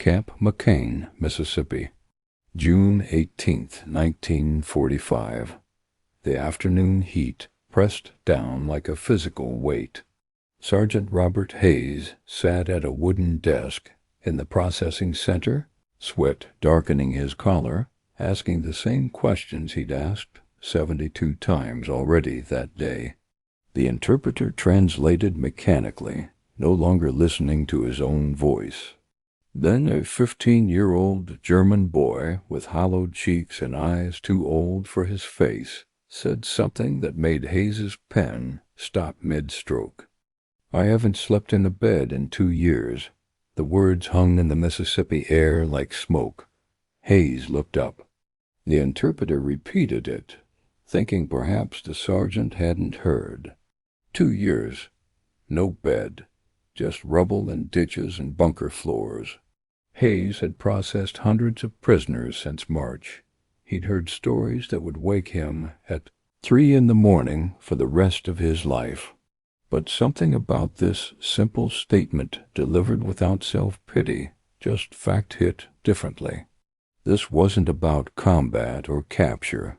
Camp McCain, Mississippi, June 18, 1945. The afternoon heat pressed down like a physical weight. Sergeant Robert Hayes sat at a wooden desk in the processing center, sweat darkening his collar, asking the same questions he'd asked 72 times already that day. The interpreter translated mechanically, no longer listening to his own voice. Then a 15-year-old German boy with hollowed cheeks and eyes too old for his face said something that made Hayes's pen stop mid-stroke. "I haven't slept in a bed in 2 years." The words hung in the Mississippi air like smoke. Hayes looked up. The interpreter repeated it, thinking perhaps the sergeant hadn't heard. 2 years. No bed. Just rubble and ditches and bunker floors. Hayes had processed hundreds of prisoners since March. He'd heard stories that would wake him at 3 a.m. for the rest of his life. But something about this simple statement, delivered without self-pity, just fact-hit differently. This wasn't about combat or capture.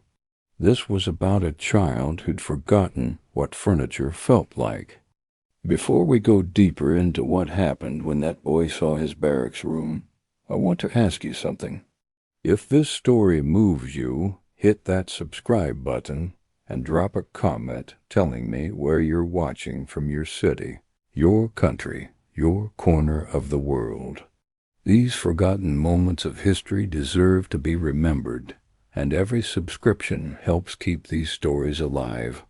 This was about a child who'd forgotten what furniture felt like. Before we go deeper into what happened when that boy saw his barracks room, I want to ask you something. If this story moves you, hit that subscribe button and drop a comment telling me where you're watching from, your city, your country, your corner of the world. These forgotten moments of history deserve to be remembered, and every subscription helps keep these stories alive.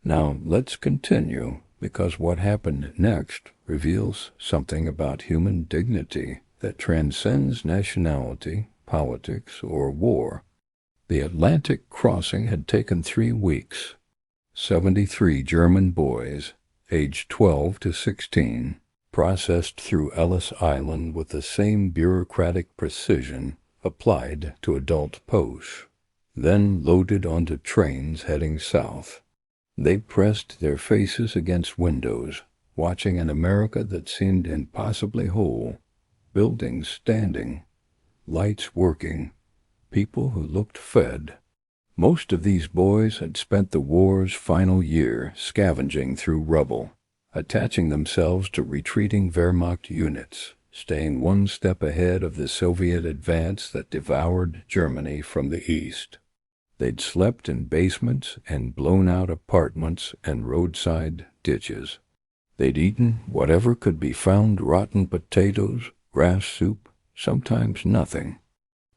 Now let's continue, because what happened next reveals something about human dignity that transcends nationality, politics, or war. The Atlantic crossing had taken 3 weeks. 73 German boys, aged 12 to 16, processed through Ellis Island with the same bureaucratic precision applied to adult posts, then loaded onto trains heading south. They pressed their faces against windows, watching an America that seemed impossibly whole, buildings standing, lights working, people who looked fed. Most of these boys had spent the war's final year scavenging through rubble, attaching themselves to retreating Wehrmacht units, staying one step ahead of the Soviet advance that devoured Germany from the east. They'd slept in basements and blown-out apartments and roadside ditches. They'd eaten whatever could be found: rotten potatoes, grass soup, sometimes nothing.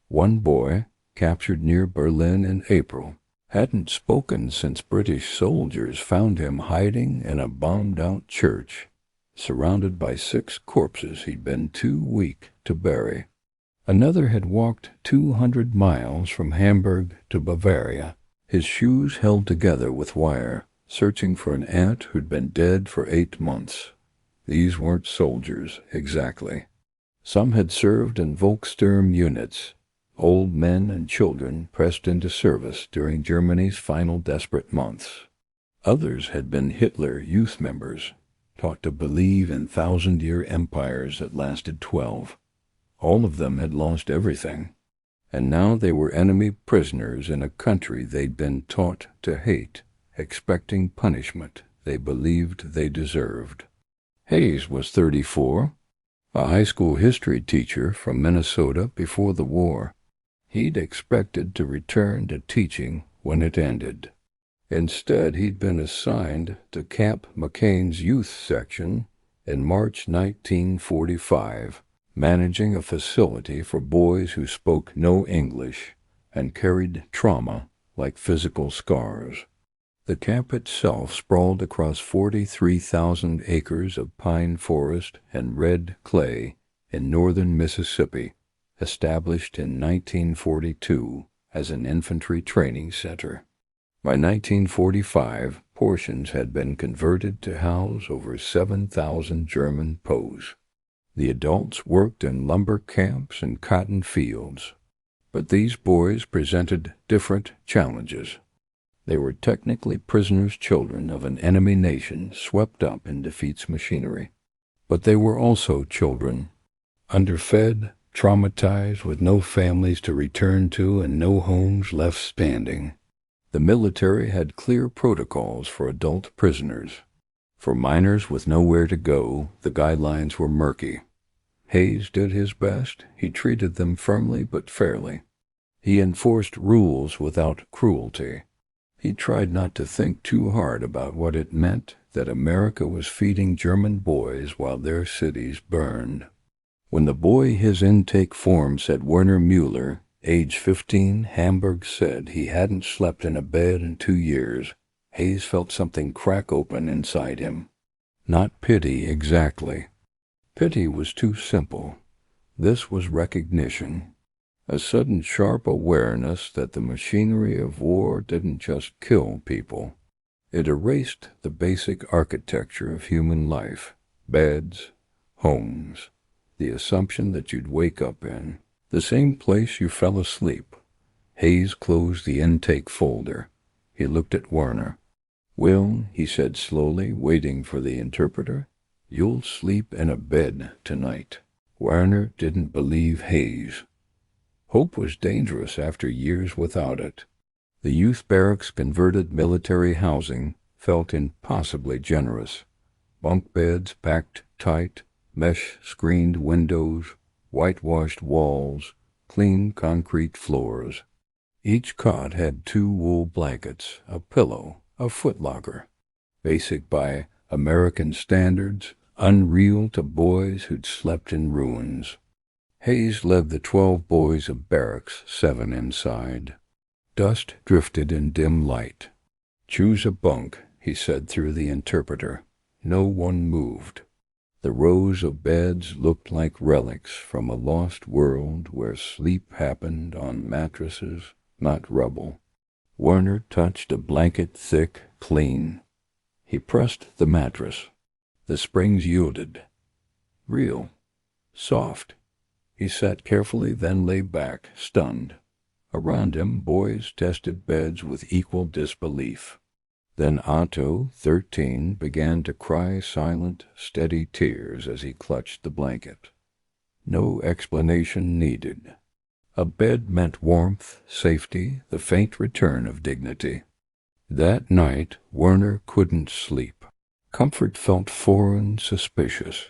One boy, captured near Berlin in April, hadn't spoken since British soldiers found him hiding in a bombed-out church, surrounded by 6 corpses he'd been too weak to bury. Another had walked 200 miles from Hamburg to Bavaria, his shoes held together with wire, searching for an aunt who'd been dead for 8 months. These weren't soldiers, exactly. Some had served in Volkssturm units, old men and children pressed into service during Germany's final desperate months. Others had been Hitler Youth members, taught to believe in thousand-year empires that lasted 12. All of them had lost everything, and now they were enemy prisoners in a country they'd been taught to hate, expecting punishment they believed they deserved. Hayes was 34, a high school history teacher from Minnesota before the war. He'd expected to return to teaching when it ended. Instead, he'd been assigned to Camp McCain's youth section in March 1945, managing a facility for boys who spoke no English and carried trauma like physical scars. The camp itself sprawled across 43,000 acres of pine forest and red clay in northern Mississippi, established in 1942 as an infantry training center. By 1945, portions had been converted to house over 7,000 German POWs. The adults worked in lumber camps and cotton fields, but these boys presented different challenges. They were technically prisoners' children of an enemy nation swept up in defeat's machinery, but they were also children, underfed, traumatized with no families to return to and no homes left standing. The military had clear protocols for adult prisoners. For minors with nowhere to go, the guidelines were murky. Hayes did his best. He treated them firmly but fairly. He enforced rules without cruelty. He tried not to think too hard about what it meant that America was feeding German boys while their cities burned. When the boy his intake form said Werner Mueller, age 15, Hamburg, said he hadn't slept in a bed in 2 years, Hayes felt something crack open inside him. Not pity exactly. Pity was too simple. This was recognition. A sudden sharp awareness that the machinery of war didn't just kill people. It erased the basic architecture of human life, beds, homes, the assumption that you'd wake up in, the same place you fell asleep. Hayes closed the intake folder. He looked at Werner. "Will," he said slowly, waiting for the interpreter, "you'll sleep in a bed tonight." Werner didn't believe Hayes. Hope was dangerous after years without it. The youth barracks converted military housing felt impossibly generous. Bunk beds packed tight, mesh-screened windows, whitewashed walls, clean concrete floors. Each cot had 2 wool blankets, a pillow, a footlocker. Basic by American standards, unreal to boys who'd slept in ruins. Hayes led the 12 boys of Barracks, 7 inside. Dust drifted in dim light. "Choose a bunk," he said through the interpreter. No one moved. The rows of beds looked like relics from a lost world where sleep happened on mattresses, not rubble. Werner touched a blanket thick, clean. He pressed the mattress. The springs yielded. Real. Soft. He sat carefully, then lay back, stunned. Around him, boys tested beds with equal disbelief. Then Otto, 13, began to cry silent, steady tears as he clutched the blanket. No explanation needed. A bed meant warmth, safety, the faint return of dignity. That night, Werner couldn't sleep. Comfort felt foreign, suspicious.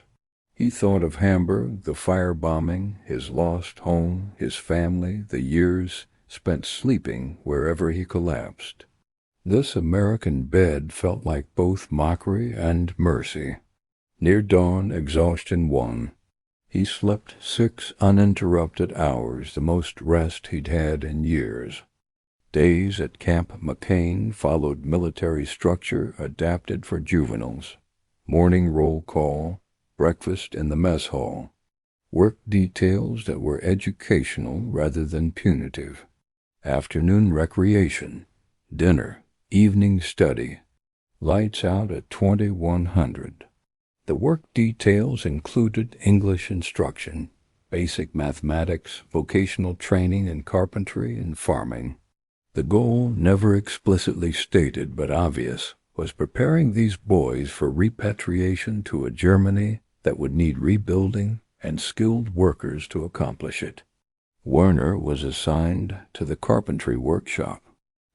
He thought of Hamburg, the firebombing, his lost home, his family, the years spent sleeping wherever he collapsed. This American bed felt like both mockery and mercy. Near dawn, exhaustion won. He slept 6 uninterrupted hours, the most rest he'd had in years. Days at Camp McCain followed military structure adapted for juveniles. Morning roll call, breakfast in the mess hall. Work details that were educational rather than punitive. Afternoon recreation, dinner, evening study. Lights out at 2100. The work details included English instruction, basic mathematics, vocational training in carpentry and farming. The goal, never explicitly stated but obvious, was preparing these boys for repatriation to a Germany that would need rebuilding and skilled workers to accomplish it. Werner was assigned to the carpentry workshop.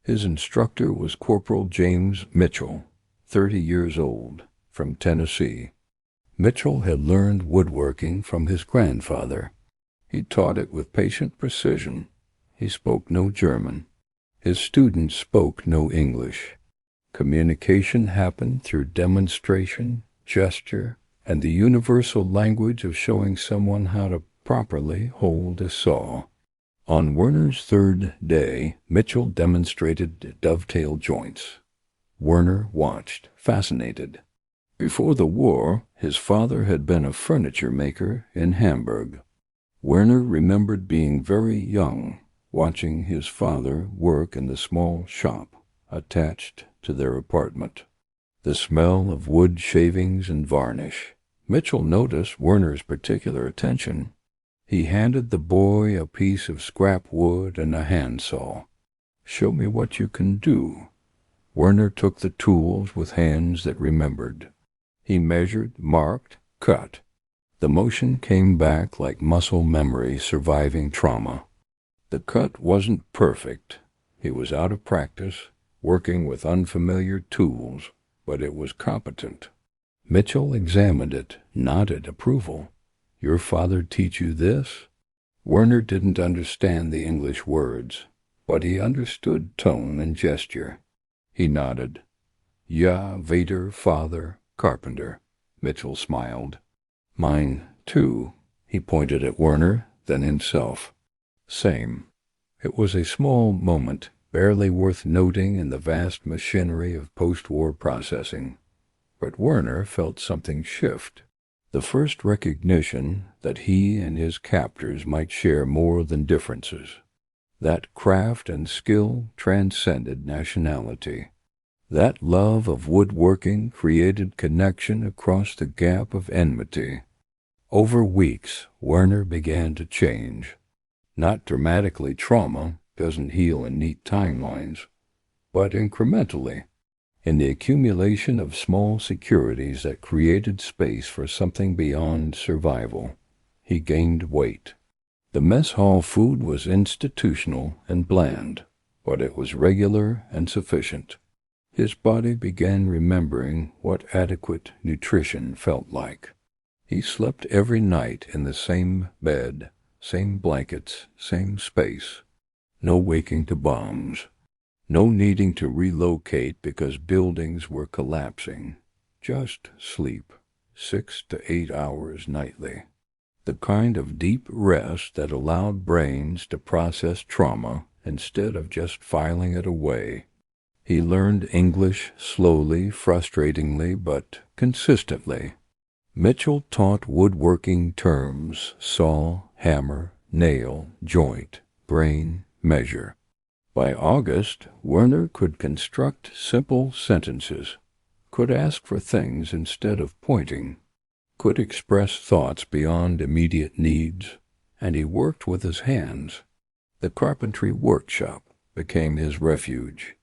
His instructor was Corporal James Mitchell, 30 years old, from Tennessee. Mitchell had learned woodworking from his grandfather. He taught it with patient precision. He spoke no German. His students spoke no English. Communication happened through demonstration, gesture, and the universal language of showing someone how to properly hold a saw. On Werner's 3rd day, Mitchell demonstrated dovetail joints. Werner watched, fascinated. Before the war, his father had been a furniture maker in Hamburg. Werner remembered being very young, watching his father work in the small shop attached to their apartment. The smell of wood shavings and varnish. Mitchell noticed Werner's particular attention. He handed the boy a piece of scrap wood and a handsaw. "Show me what you can do." Werner took the tools with hands that remembered. He measured, marked, cut. The motion came back like muscle memory surviving trauma. The cut wasn't perfect. He was out of practice, working with unfamiliar tools, but it was competent. Mitchell examined it, nodded approval. "Your father teach you this?" Werner didn't understand the English words, but he understood tone and gesture. He nodded. "Ja, Vader, father, carpenter." Mitchell smiled. "Mine, too." He pointed at Werner, then himself. "Same." It was a small moment, barely worth noting in the vast machinery of post-war processing. But Werner felt something shift. The first recognition that he and his captors might share more than differences. That craft and skill transcended nationality. That love of woodworking created connection across the gap of enmity. Over weeks, Werner began to change. Not dramatically, trauma doesn't heal in neat timelines, but incrementally, in the accumulation of small securities that created space for something beyond survival. He gained weight. The mess hall food was institutional and bland, but it was regular and sufficient. His body began remembering what adequate nutrition felt like. He slept every night in the same bed, same blankets, same space. No waking to bombs. No needing to relocate because buildings were collapsing. Just sleep, 6 to 8 hours nightly. The kind of deep rest that allowed brains to process trauma instead of just filing it away. He learned English slowly, frustratingly, but consistently. Mitchell taught woodworking terms: saw, hammer, nail, joint, brain, measure. By August, Werner could construct simple sentences, could ask for things instead of pointing, could express thoughts beyond immediate needs, and he worked with his hands. The carpentry workshop became his refuge.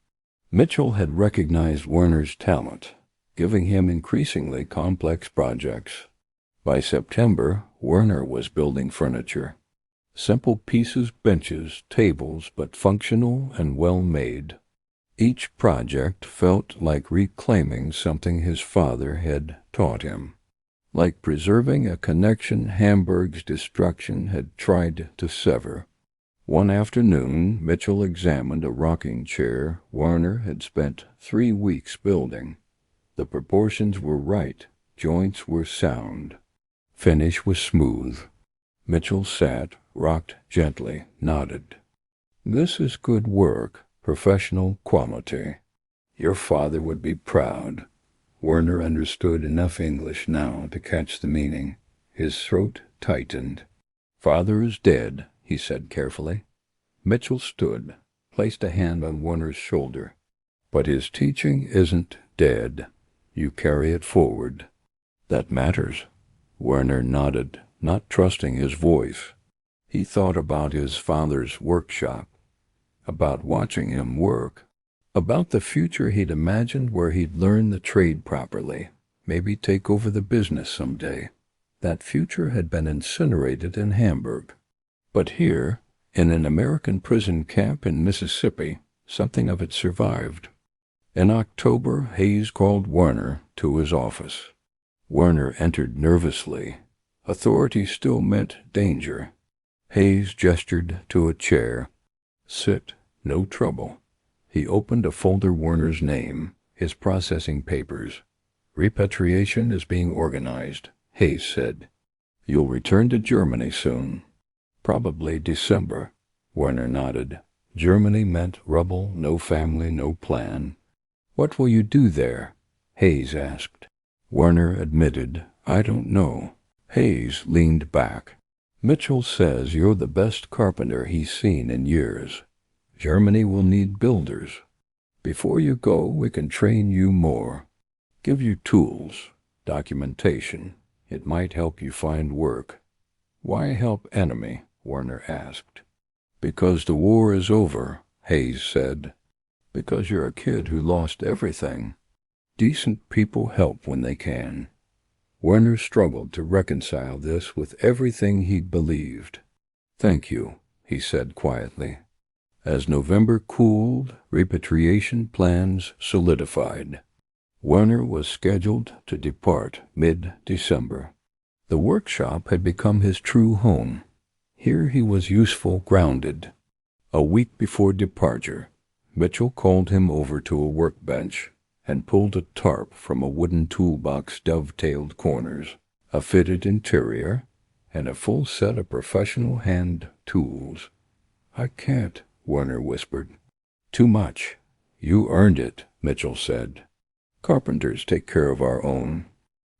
Mitchell had recognized Werner's talent, giving him increasingly complex projects. By September, Werner was building furniture. Simple pieces, benches, tables, but functional and well-made. Each project felt like reclaiming something his father had taught him, like preserving a connection Hamburg's destruction had tried to sever. One afternoon, Mitchell examined a rocking chair Werner had spent 3 weeks building. The proportions were right, joints were sound. Finish was smooth. Mitchell sat, rocked gently, nodded. "This is good work, professional quality. Your father would be proud." Werner understood enough English now to catch the meaning. His throat tightened. "Father is dead," he said carefully. Mitchell stood, placed a hand on Werner's shoulder. "But his teaching isn't dead. You carry it forward. That matters." Werner nodded, not trusting his voice. He thought about his father's workshop, about watching him work, about the future he'd imagined where he'd learn the trade properly, maybe take over the business someday. That future had been incinerated in Hamburg. But here, in an American prison camp in Mississippi, something of it survived. In October, Hayes called Werner to his office. Werner entered nervously. Authority still meant danger. Hayes gestured to a chair. "Sit, no trouble." He opened a folder Werner's name, his processing papers. "Repatriation is being organized," Hayes said. "You'll return to Germany soon." "Probably December." Werner nodded. Germany meant rubble, no family, no plan. "What will you do there?" Hayes asked. Werner admitted, "I don't know." Hayes leaned back. "Mitchell says you're the best carpenter he's seen in years. Germany will need builders. Before you go, we can train you more. Give you tools, documentation. It might help you find work." "Why help enemy?" Werner asked. "Because the war is over," Hayes said. "Because you're a kid who lost everything. Decent people help when they can." Werner struggled to reconcile this with everything he'd believed. "Thank you," he said quietly. As November cooled, repatriation plans solidified. Werner was scheduled to depart mid-December. The workshop had become his true home. Here he was useful, grounded. A week before departure, Mitchell called him over to a workbench and pulled a tarp from a wooden toolbox dovetailed corners, a fitted interior, and a full set of professional hand tools. "I can't," Werner whispered. "Too much. You earned it," Mitchell said. "Carpenters take care of our own.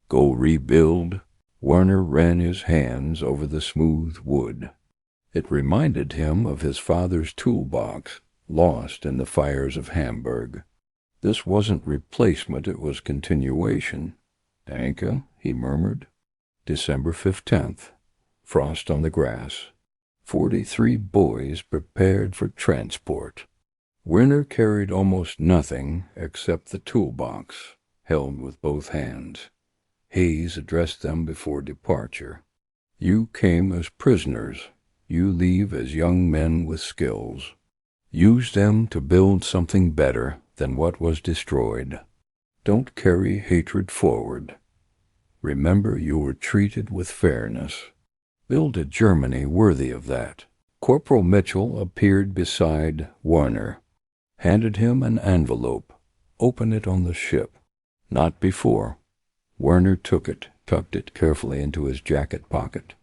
Go rebuild." Werner ran his hands over the smooth wood. It reminded him of his father's toolbox, lost in the fires of Hamburg. This wasn't replacement, it was continuation. "Danke," he murmured. December 15th. Frost on the grass. 43 boys prepared for transport. Werner carried almost nothing except the toolbox, held with both hands. Hayes addressed them before departure. "You came as prisoners. You leave as young men with skills. Use them to build something better than what was destroyed. Don't carry hatred forward. Remember you were treated with fairness. Build a Germany worthy of that." Corporal Mitchell appeared beside Werner, handed him an envelope. "Open it on the ship." Not before. Werner took it, tucked it carefully into his jacket pocket.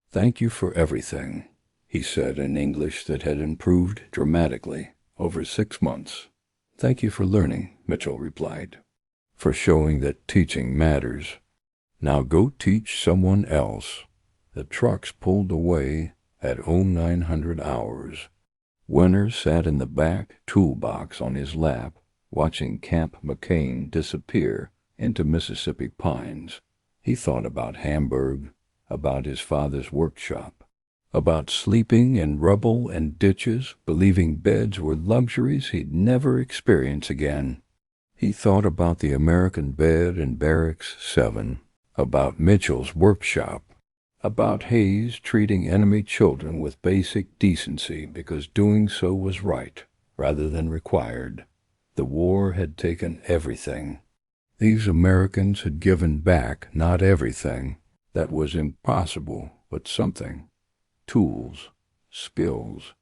"Thank you for everything," he said in English that had improved dramatically over 6 months. "Thank you for learning," Mitchell replied, "for showing that teaching matters. Now go teach someone else." The trucks pulled away at 0900 hours. Werner sat in the back toolbox on his lap, watching Camp McCain disappear into Mississippi pines. He thought about Hamburg, about his father's workshop, about sleeping in rubble and ditches, believing beds were luxuries he'd never experience again. He thought about the American bed in Barracks 7, about Mitchell's workshop, about Hayes treating enemy children with basic decency because doing so was right rather than required. The war had taken everything. These Americans had given back not everything. That was impossible, but something. Tools, skills,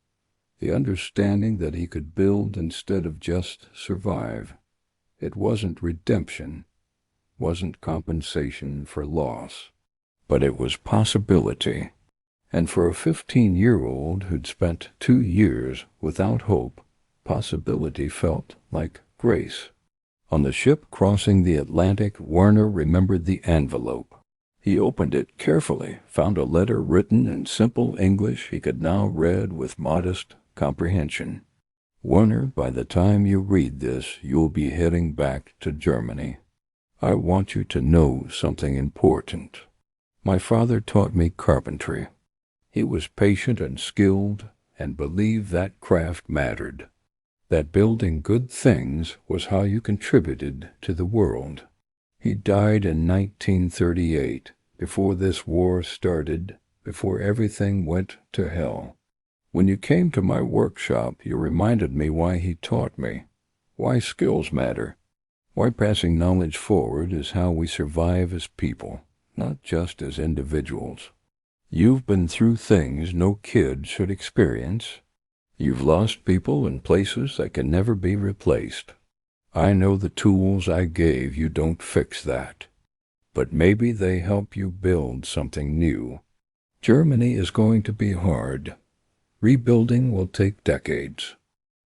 the understanding that he could build instead of just survive. It wasn't redemption, wasn't compensation for loss, but it was possibility. And for a 15-year-old who'd spent 2 years without hope, possibility felt like grace. On the ship crossing the Atlantic, Werner remembered the envelope. He opened it carefully, found a letter written in simple English he could now read with modest comprehension. "Werner, by the time you read this, you'll be heading back to Germany. I want you to know something important. My father taught me carpentry. He was patient and skilled and believed that craft mattered, that building good things was how you contributed to the world. He died in 1938, before this war started, before everything went to hell. When you came to my workshop, you reminded me why he taught me, why skills matter, why passing knowledge forward is how we survive as people, not just as individuals. You've been through things no kid should experience. You've lost people and places that can never be replaced. I know the tools I gave you don't fix that, but maybe they help you build something new. Germany is going to be hard. Rebuilding will take decades.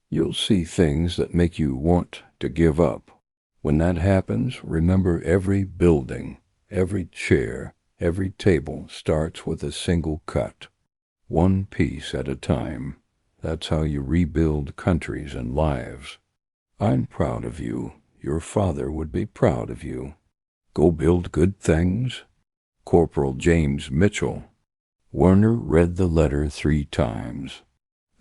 You'll see things that make you want to give up. When that happens, remember every building, every chair, every table starts with a single cut, one piece at a time. That's how you rebuild countries and lives. I'm proud of you. Your father would be proud of you. Go build good things. Corporal James Mitchell." Werner read the letter 3 times.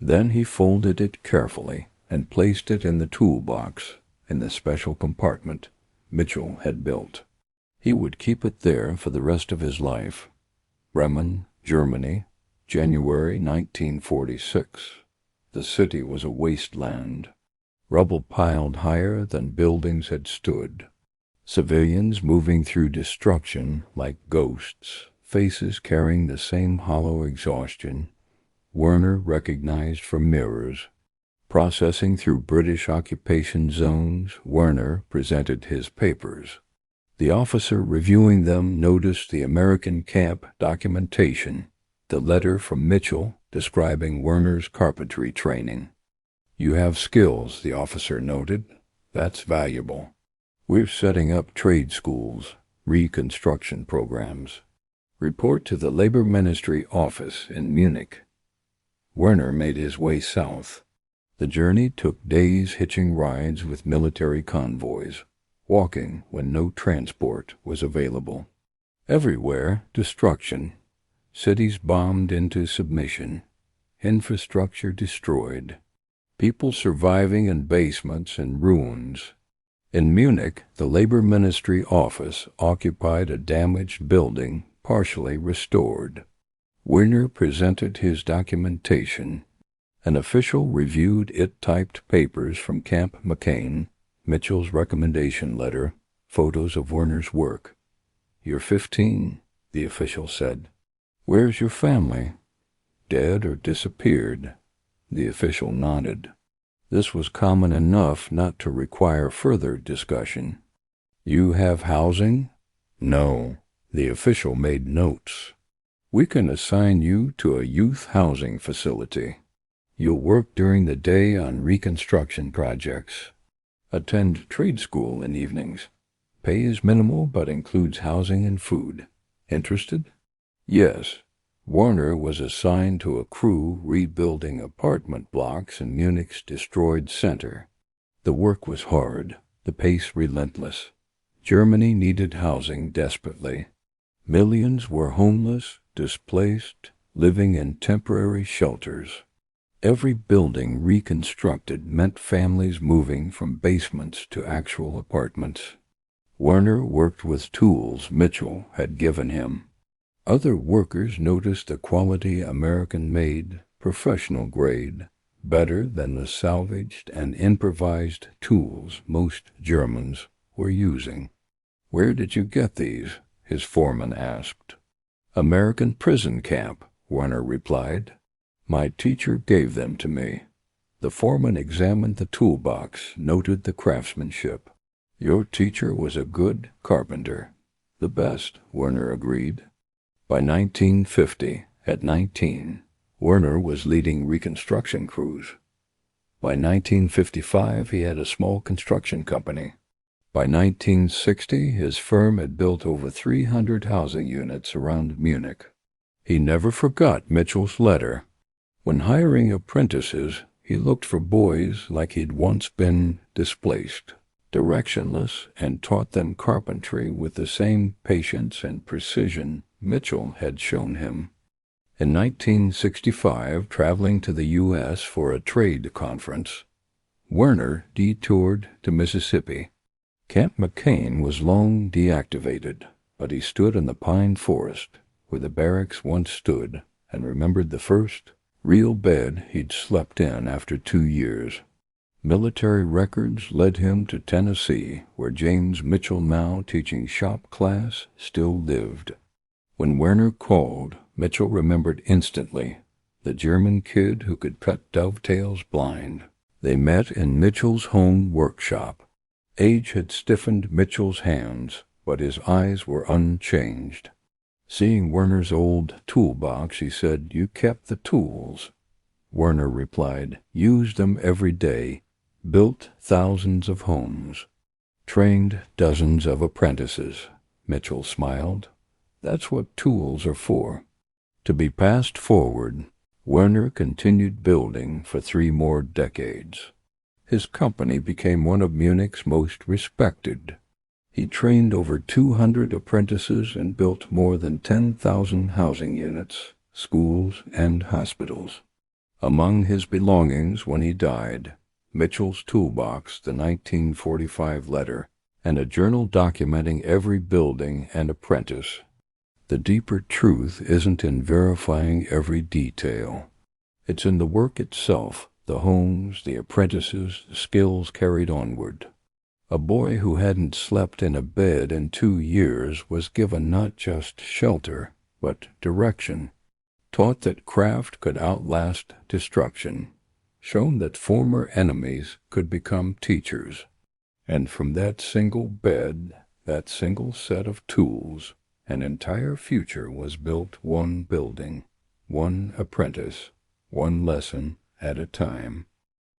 Then he folded it carefully and placed it in the toolbox in the special compartment Mitchell had built. He would keep it there for the rest of his life. Bremen, Germany, January 1946. The city was a wasteland. Rubble piled higher than buildings had stood. Civilians moving through destruction like ghosts, faces carrying the same hollow exhaustion. Werner recognized from mirrors. Processing through British occupation zones, Werner presented his papers. The officer reviewing them noticed the American camp documentation, the letter from Mitchell describing Werner's carpentry training. "You have skills," the officer noted. "That's valuable. We're setting up trade schools, reconstruction programs. Report to the Labor Ministry office in Munich." Werner made his way south. The journey took days hitching rides with military convoys, walking when no transport was available. Everywhere, destruction. Cities bombed into submission. Infrastructure destroyed. People surviving in basements and ruins. In Munich, the Labor Ministry office occupied a damaged building, partially restored. Werner presented his documentation. An official reviewed it-typed papers from Camp McCain, Mitchell's recommendation letter, photos of Werner's work. "You're 15, the official said. "Where's your family?" "Dead or disappeared." The official nodded. This was common enough not to require further discussion. "You have housing?" "No." The official made notes. "We can assign you to a youth housing facility. You'll work during the day on reconstruction projects. Attend trade school in evenings. Pay is minimal but includes housing and food. Interested?" Yes. Werner was assigned to a crew rebuilding apartment blocks in Munich's destroyed center. The work was hard, the pace relentless. Germany needed housing desperately. Millions were homeless, displaced, living in temporary shelters. Every building reconstructed meant families moving from basements to actual apartments. Werner worked with tools Mitchell had given him. Other workers noticed the quality American-made, professional grade, better than the salvaged and improvised tools most Germans were using. "Where did you get these?" his foreman asked. "American prison camp," Werner replied. "My teacher gave them to me." The foreman examined the toolbox, noted the craftsmanship. "Your teacher was a good carpenter." "The best," Werner agreed. By 1950, at 19, Werner was leading reconstruction crews. By 1955, he had a small construction company. By 1960, his firm had built over 300 housing units around Munich. He never forgot Mitchell's letter. When hiring apprentices, he looked for boys like he'd once been displaced, directionless, and taught them carpentry with the same patience and precision Mitchell had shown him. In 1965, traveling to the U.S. for a trade conference, Werner detoured to Mississippi. Camp McCain was long deactivated, but he stood in the pine forest where the barracks once stood and remembered the first real bed he'd slept in after 2 years. Military records led him to Tennessee, where James Mitchell, now teaching shop class, still lived. When Werner called, Mitchell remembered instantly, the German kid who could cut dovetails blind. They met in Mitchell's home workshop. Age had stiffened Mitchell's hands, but his eyes were unchanged. Seeing Werner's old toolbox, he said, "You kept the tools." Werner replied, "Used them every day, built thousands of homes, trained dozens of apprentices." Mitchell smiled. "That's what tools are for." To be passed forward, Werner continued building for 3 more decades. His company became one of Munich's most respected. He trained over 200 apprentices and built more than 10,000 housing units, schools, and hospitals. Among his belongings when he died, Mitchell's toolbox, the 1945 letter, and a journal documenting every building and apprentice. The deeper truth isn't in verifying every detail. It's in the work itself, the homes, the apprentices, the skills carried onward. A boy who hadn't slept in a bed in 2 years was given not just shelter, but direction, taught that craft could outlast destruction, shown that former enemies could become teachers. And from that single bed, that single set of tools, an entire future was built, one building, one apprentice, one lesson at a time.